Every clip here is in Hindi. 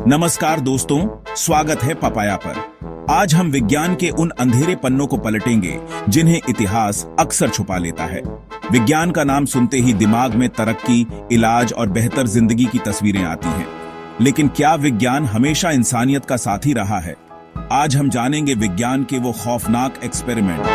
नमस्कार दोस्तों, स्वागत है पपाया पर। आज हम विज्ञान के उन अंधेरे पन्नों को पलटेंगे जिन्हें इतिहास अक्सर छुपा लेता है। विज्ञान का नाम सुनते ही दिमाग में तरक्की, इलाज और बेहतर जिंदगी की तस्वीरें आती हैं। लेकिन क्या विज्ञान हमेशा इंसानियत का साथी रहा है? आज हम जानेंगे विज्ञान के वो खौफनाक एक्सपेरिमेंट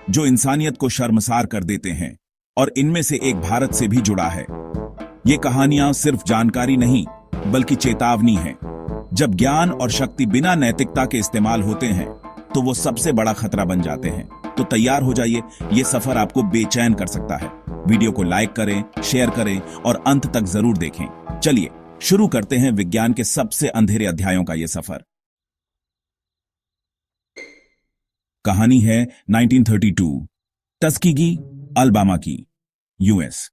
जो इंसानियत को शर्मसार कर देते हैं, और इनमें से एक भारत से भी जुड़ा है। ये कहानियां सिर्फ जानकारी नहीं बल्कि चेतावनी है। जब ज्ञान और शक्ति बिना नैतिकता के इस्तेमाल होते हैं तो वो सबसे बड़ा खतरा बन जाते हैं। तो तैयार हो जाइए, ये सफर आपको बेचैन कर सकता है। वीडियो को लाइक करें, शेयर करें और अंत तक जरूर देखें। चलिए शुरू करते हैं विज्ञान के सबसे अंधेरे अध्यायों का ये सफर। कहानी है 1932, टस्कीगी, अलाबामा की, यूएस।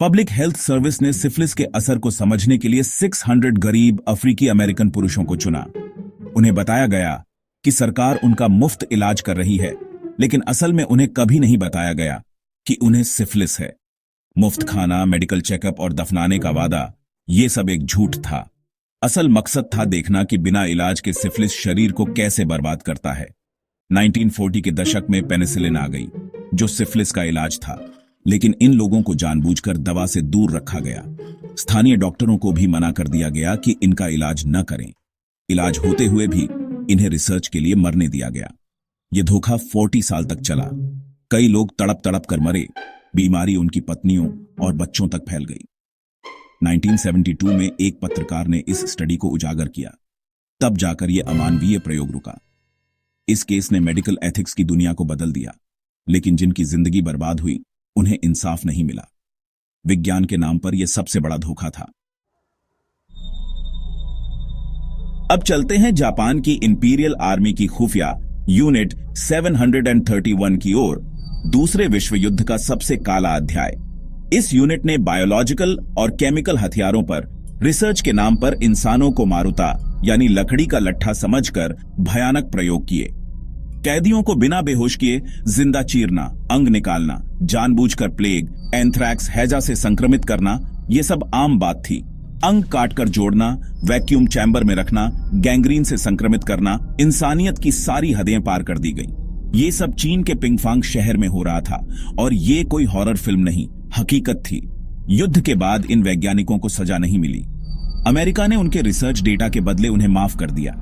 पब्लिक हेल्थ सर्विस ने सिफिलिस के असर को समझने के लिए 600 गरीब अफ्रीकी अमेरिकन पुरुषों को चुना। उन्हें बताया गया कि सरकार उनका मुफ्त इलाज कर रही है, लेकिन असल में उन्हें कभी नहीं बताया गया कि उन्हें सिफिलिस है। मुफ्त खाना, मेडिकल चेकअप और दफनाने का वादा, ये सब एक झूठ था। असल मकसद था देखना कि बिना इलाज के सिफिलिस शरीर को कैसे बर्बाद करता है। 1940 के दशक में पेनिसिलिन आ गई, जो सिफिलिस का इलाज था, लेकिन इन लोगों को जानबूझकर दवा से दूर रखा गया। स्थानीय डॉक्टरों को भी मना कर दिया गया कि इनका इलाज न करें। इलाज होते हुए भी इन्हें रिसर्च के लिए मरने दिया गया। यह धोखा 40 साल तक चला। कई लोग तड़प तड़प कर मरे। बीमारी उनकी पत्नियों और बच्चों तक फैल गई। 1972 में एक पत्रकार ने इस स्टडी को उजागर किया। तब जाकर यह अमानवीय प्रयोग रुका। इस केस ने मेडिकल एथिक्स की दुनिया को बदल दिया, लेकिन जिनकी जिंदगी बर्बाद हुई उन्हें इंसाफ नहीं मिला। विज्ञान के नाम पर यह सबसे बड़ा धोखा था। अब चलते हैं जापान की इंपीरियल आर्मी की खुफिया यूनिट 731 की ओर। दूसरे विश्व युद्ध का सबसे काला अध्याय। इस यूनिट ने बायोलॉजिकल और केमिकल हथियारों पर रिसर्च के नाम पर इंसानों को मारुता यानी लकड़ी का लट्ठा समझकर भयानक प्रयोग किए। कैदियों को बिना बेहोश किए जिंदा चीरना, अंग निकालना, जानबूझकर प्लेग, एंथ्रैक्स, हैजा से संक्रमित करना, ये सब आम बात थी। अंग काटकर जोड़ना, वैक्यूम चैम्बर में रखना, गैंग्रीन से संक्रमित करना, इंसानियत की सारी हदें पार कर दी गई। ये सब चीन के पिंगफांग शहर में हो रहा था, और ये कोई हॉरर फिल्म नहीं, हकीकत थी। युद्ध के बाद इन वैज्ञानिकों को सजा नहीं मिली। अमेरिका ने उनके रिसर्च डेटा के बदले उन्हें माफ कर दिया।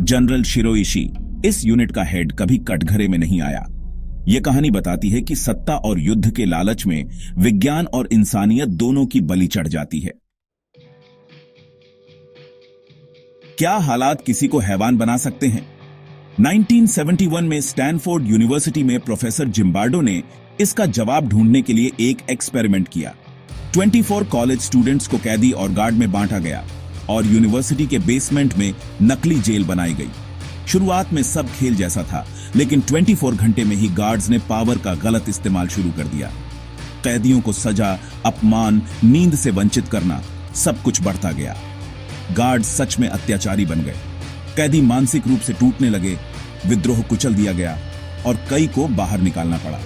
जनरल शिरोइशी, इस यूनिट का हेड, कभी कटघरे में नहीं आया। यह कहानी बताती है कि सत्ता और युद्ध के लालच में विज्ञान और इंसानियत दोनों की बलि चढ़ जाती है। क्या हालात किसी को हैवान बना सकते हैं? 1971 में स्टैनफोर्ड यूनिवर्सिटी में प्रोफेसर जिम्बार्डो ने इसका जवाब ढूंढने के लिए एक एक्सपेरिमेंट किया। 24 कॉलेज स्टूडेंट्स को कैदी और गार्ड में बांटा गया और यूनिवर्सिटी के बेसमेंट में नकली जेल बनाई गई। शुरुआत में सब खेल जैसा था, लेकिन 24 घंटे में ही गार्ड्स ने पावर का गलत इस्तेमाल शुरू कर दिया। कैदियों को सजा, अपमान, नींद से वंचित करना, सब कुछ बढ़ता गया। गार्ड्स सच में अत्याचारी बन गए। कैदी मानसिक रूप से टूटने लगे, विद्रोह कुचल दिया गया और कई को बाहर निकालना पड़ा।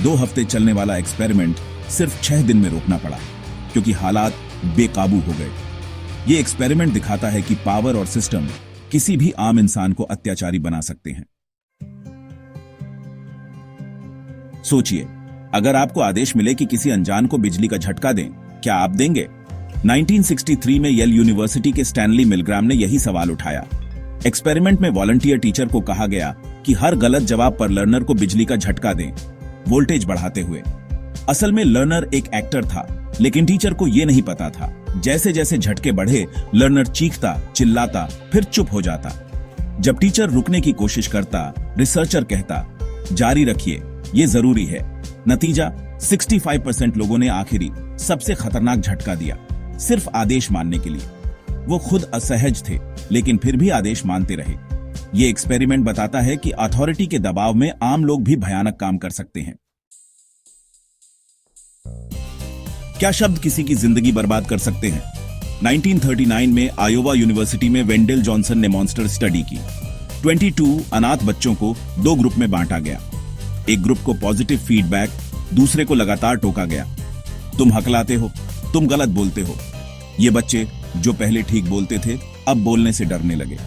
2 हफ्ते चलने वाला एक्सपेरिमेंट सिर्फ 6 दिन में रोकना पड़ा, क्योंकि हालात बेकाबू हो गए। यह एक्सपेरिमेंट दिखाता है कि पावर और सिस्टम किसी भी आम इंसान को अत्याचारी बना सकते हैं। सोचिए, अगर आपको आदेश मिले कि किसी अनजान को बिजली का झटका दें, क्या आप देंगे? 1963 में येल यूनिवर्सिटी के स्टैनली मिलग्राम ने यही सवाल उठाया। एक्सपेरिमेंट में वॉलंटियर टीचर को कहा गया कि हर गलत जवाब पर लर्नर को बिजली का झटका दें, वोल्टेज बढ़ाते हुए। असल में लर्नर एक एक्टर था, लेकिन टीचर को यह नहीं पता था। जैसे जैसे झटके बढ़े, लर्नर चीखता, चिल्लाता, फिर चुप हो जाता। जब टीचर रुकने की कोशिश करता, रिसर्चर कहता, जारी रखिए, ये जरूरी है। नतीजा, 65% लोगों ने आखिरी सबसे खतरनाक झटका दिया, सिर्फ आदेश मानने के लिए। वो खुद असहज थे, लेकिन फिर भी आदेश मानते रहे। ये एक्सपेरिमेंट बताता है कि अथॉरिटी के दबाव में आम लोग भी भयानक काम कर सकते हैं। क्या शब्द किसी की जिंदगी बर्बाद कर सकते हैं? 1939 में आयोवा यूनिवर्सिटी में वेंडेल जॉनसन ने मॉन्स्टर स्टडी की। 22 अनाथ बच्चों को 2 ग्रुप में बांटा गया। एक ग्रुप को पॉजिटिव फीडबैक, दूसरे को लगातार टोका गया। तुम हकलाते हो, तुम गलत बोलते हो, ये बच्चे जो पहले ठीक बोलते थे अब बोलने से डरने लगे।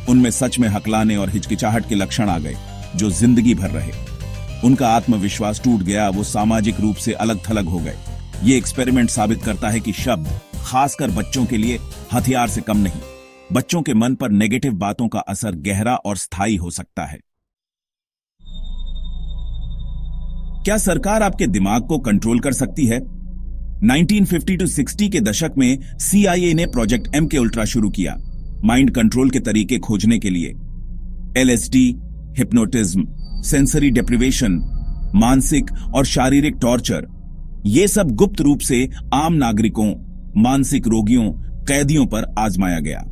उनमें सच में हकलाने और हिचकिचाहट के लक्षण आ गए जो जिंदगी भर रहे। उनका आत्मविश्वास टूट गया, वो सामाजिक रूप से अलग थलग हो गए। ये एक्सपेरिमेंट साबित करता है कि शब्द, खासकर बच्चों के लिए, हथियार से कम नहीं। बच्चों के मन पर नेगेटिव बातों का असर गहरा और स्थायी हो सकता है। क्या सरकार आपके दिमाग को कंट्रोल कर सकती है? 1950-60 के दशक में CIA ने प्रोजेक्ट MK अल्ट्रा शुरू किया, माइंड कंट्रोल के तरीके खोजने के लिए। LSD, हिप्नोटिज्म, सेंसरी डेप्रिवेशन, मानसिक और शारीरिक टॉर्चर, ये सब गुप्त रूप से आम नागरिकों, मानसिक रोगियों, कैदियों पर आजमाया गया।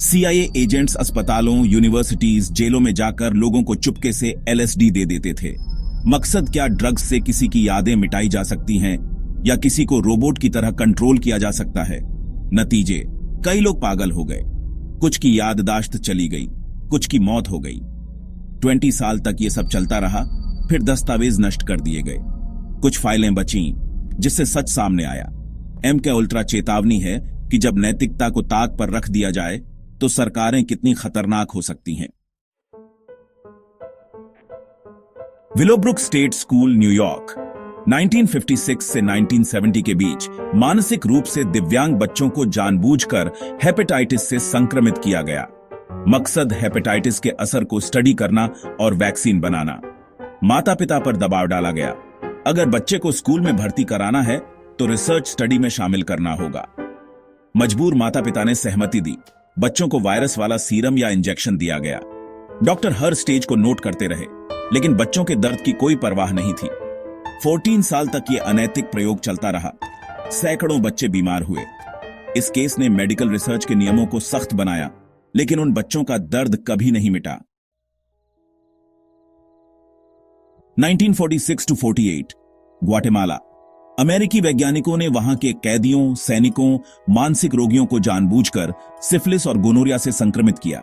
CIA एजेंट्स अस्पतालों, यूनिवर्सिटीज, जेलों में जाकर लोगों को चुपके से LSD दे देते थे। मकसद क्या? ड्रग्स से किसी की यादें मिटाई जा सकती हैं या किसी को रोबोट की तरह कंट्रोल किया जा सकता है। नतीजे, कई लोग पागल हो गए, कुछ की याददाश्त चली गई, कुछ की मौत हो गई। 20 साल तक ये सब चलता रहा, फिर दस्तावेज नष्ट कर दिए गए, कुछ फाइलें बचीं, जिससे सच सामने आया। MK अल्ट्रा चेतावनी है कि जब नैतिकता को ताक पर रख दिया जाए तो सरकारें कितनी खतरनाक हो सकती हैं। Willowbrook state school, New York. 1956 से 1970 के बीच मानसिक रूप से दिव्यांग बच्चों को जानबूझकर हेपेटाइटिस से संक्रमित किया गया। मकसद हेपेटाइटिस के असर को स्टडी करना और वैक्सीन बनाना। माता पिता पर दबाव डाला गया, अगर बच्चे को स्कूल में भर्ती कराना है तो रिसर्च स्टडी में शामिल करना होगा। मजबूर माता पिता ने सहमति दी। बच्चों को वायरस वाला सीरम या इंजेक्शन दिया गया। डॉक्टर हर स्टेज को नोट करते रहे, लेकिन बच्चों के दर्द की कोई परवाह नहीं थी। 14 साल तक ये अनैतिक प्रयोग चलता रहा। सैकड़ों बच्चे बीमार हुए। इस केस ने मेडिकल रिसर्च के नियमों को सख्त बनाया, लेकिन उन बच्चों का दर्द कभी नहीं मिटा। 1946-48, ग्वाटेमाला। अमेरिकी वैज्ञानिकों ने वहां के कैदियों, सैनिकों, मानसिक रोगियों को जानबूझकर सिफिलिस और गोनोरिया से संक्रमित किया।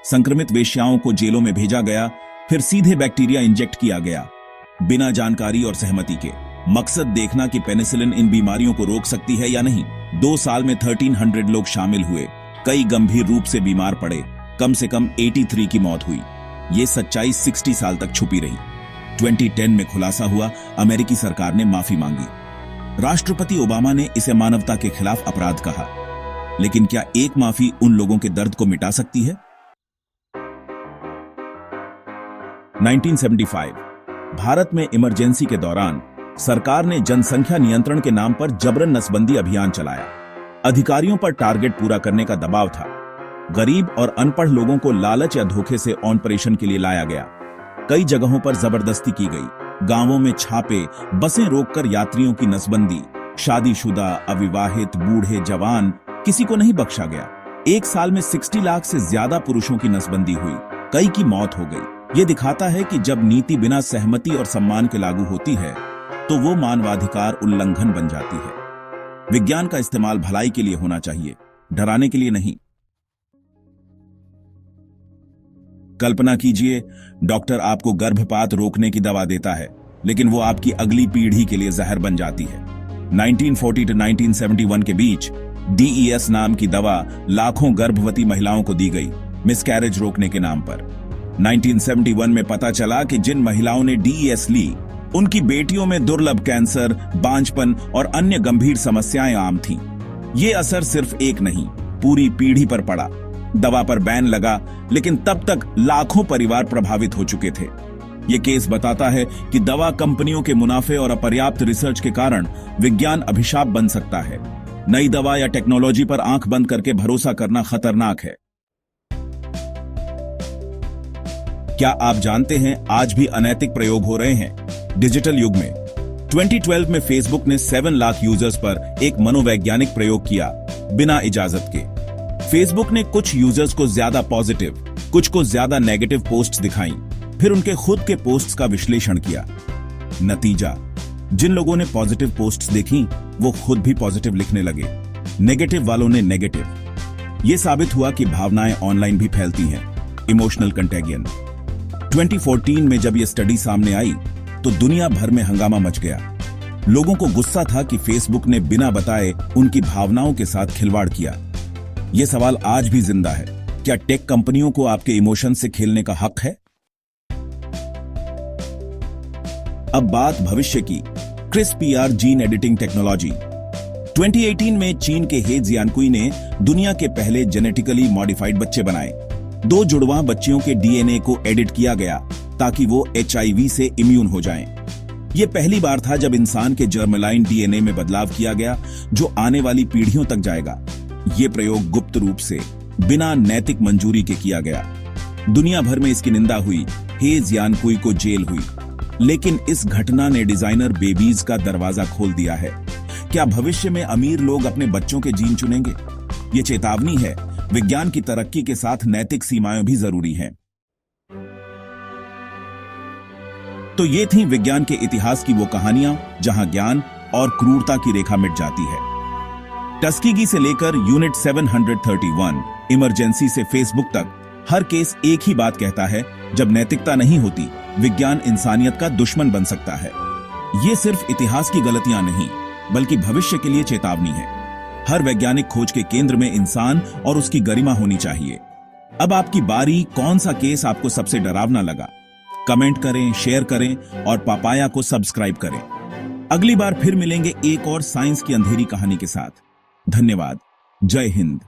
संक्रमित वेश्याओं को जेलों में भेजा गया, फिर सीधे बैक्टीरिया इंजेक्ट किया गया, बिना जानकारी और सहमति के। मकसद देखना कि पेनिसिलिन इन बीमारियों को रोक सकती है या नहीं। 2 साल में 1300 लोग शामिल हुए, कई गंभीर रूप से बीमार पड़े, कम से कम 83 की मौत हुई। ये सच्चाई 60 साल तक छुपी रही। 2010 में खुलासा हुआ, अमेरिकी सरकार ने माफी मांगी। राष्ट्रपति ओबामा ने इसे मानवता के खिलाफ अपराध कहा। लेकिन क्या एक माफी उन लोगों के दर्द को मिटा सकती है? 1975, भारत में इमरजेंसी के दौरान सरकार ने जनसंख्या नियंत्रण के नाम पर जबरन नसबंदी अभियान चलाया। अधिकारियों पर टारगेट पूरा करने का दबाव था। गरीब और अनपढ़ लोगों को लालच या धोखे से ऑपरेशन के लिए लाया गया। कई जगहों पर जबरदस्ती की गई। गांवों में छापे, बसें रोककर यात्रियों की नसबंदी। शादीशुदा, अविवाहित, बूढ़े, जवान, किसी को नहीं बख्शा गया। 1 साल में 60 लाख से ज्यादा पुरुषों की नसबंदी हुई, कई की मौत हो गई। ये दिखाता है कि जब नीति बिना सहमति और सम्मान के लागू होती है तो वो मानवाधिकार उल्लंघन बन जाती है। विज्ञान का इस्तेमाल भलाई के लिए होना चाहिए, डराने के लिए नहीं। कल्पना कीजिए, डॉक्टर आपको गर्भपात रोकने की दवा देता है, लेकिन वो आपकी अगली पीढ़ी के लिए जहर बन जाती है। 1940 से 1971 के बीच DES नाम की दवा लाखों गर्भवती महिलाओं को दी गई, मिसकैरेज रोकने के नाम पर। 1971 में पता चला कि जिन महिलाओं ने DES ली, उनकी बेटियों में दुर्लभ कैंसर, बांझपन और अन्य गंभीर समस्याएं आम थीं। ये असर सिर्फ एक नहीं, पूरी पीढ़ी पर पड़ा। दवा पर बैन लगा, लेकिन तब तक लाखों परिवार प्रभावित हो चुके थे। ये केस बताता है कि दवा कंपनियों के मुनाफे और अपर्याप्त रिसर्च के कारण विज्ञान अभिशाप बन सकता है। नई दवा या टेक्नोलॉजी पर आंख बंद करके भरोसा करना खतरनाक है। क्या आप जानते हैं आज भी अनैतिक प्रयोग हो रहे हैं डिजिटल युग में? 2012 में फेसबुक ने 7 लाख यूजर्स पर एक मनोवैज्ञानिक प्रयोग किया बिना इजाजत के। फेसबुक ने कुछ यूजर्स को ज्यादा पॉजिटिव, कुछ को ज्यादा नेगेटिव पोस्ट्स दिखाई, फिर उनके खुद के पोस्ट्स का विश्लेषण किया। नतीजा, जिन लोगों ने पॉजिटिव पोस्ट्स देखी वो खुद भी पॉजिटिव लिखने लगे, नेगेटिव वालों ने नेगेटिव। यह साबित हुआ कि भावनाएं ऑनलाइन भी फैलती हैं, इमोशनल कंटेगियन। 2014 में जब यह स्टडी सामने आई तो दुनिया भर में हंगामा मच गया। लोगों को गुस्सा था कि फेसबुक ने बिना बताए उनकी भावनाओं के साथ खिलवाड़ किया। यह सवाल आज भी जिंदा है, क्या टेक कंपनियों को आपके इमोशन से खेलने का हक है? अब बात भविष्य की। क्रिस्पीआर जीन एडिटिंग टेक्नोलॉजी। 2018 में चीन के हे जियानकुई ने दुनिया के पहले जेनेटिकली मॉडिफाइड बच्चे बनाए। 2 जुड़वां बच्चियों के डीएनए को एडिट किया गया ताकि वो एचआईवी से इम्यून हो जाएं। यह पहली बार था जब इंसान के जर्मलाइन डीएनए में बदलाव किया गया जो आने वाली पीढ़ियों तक जाएगा। यह प्रयोग गुप्त रूप से बिना नैतिक मंजूरी के किया गया। दुनिया भर में इसकी निंदा हुई, हे जियानकुई को जेल हुई, लेकिन इस घटना ने डिजाइनर बेबीज का दरवाजा खोल दिया है। क्या भविष्य में अमीर लोग अपने बच्चों के जीन चुनेंगे? ये चेतावनी है, विज्ञान की तरक्की के साथ नैतिक सीमाएं भी जरूरी हैं। तो ये थी विज्ञान के इतिहास की वो कहानियां जहां ज्ञान और क्रूरता की रेखा मिट जाती है। टस्कीगी से लेकर यूनिट 731 इमरजेंसी से फेसबुक तक, हर केस एक ही बात कहता है, जब नैतिकता नहीं होती, विज्ञान इंसानियत का दुश्मन बन सकता है। ये सिर्फ इतिहास की गलतियां नहीं, बल्कि भविष्य के लिए चेतावनी है। हर वैज्ञानिक खोज के केंद्र में इंसान और उसकी गरिमा होनी चाहिए। अब आपकी बारी, कौन सा केस आपको सबसे डरावना लगा? कमेंट करें, शेयर करें और पापाया को सब्सक्राइब करें। अगली बार फिर मिलेंगे एक और साइंस की अंधेरी कहानी के साथ। धन्यवाद। जय हिंद।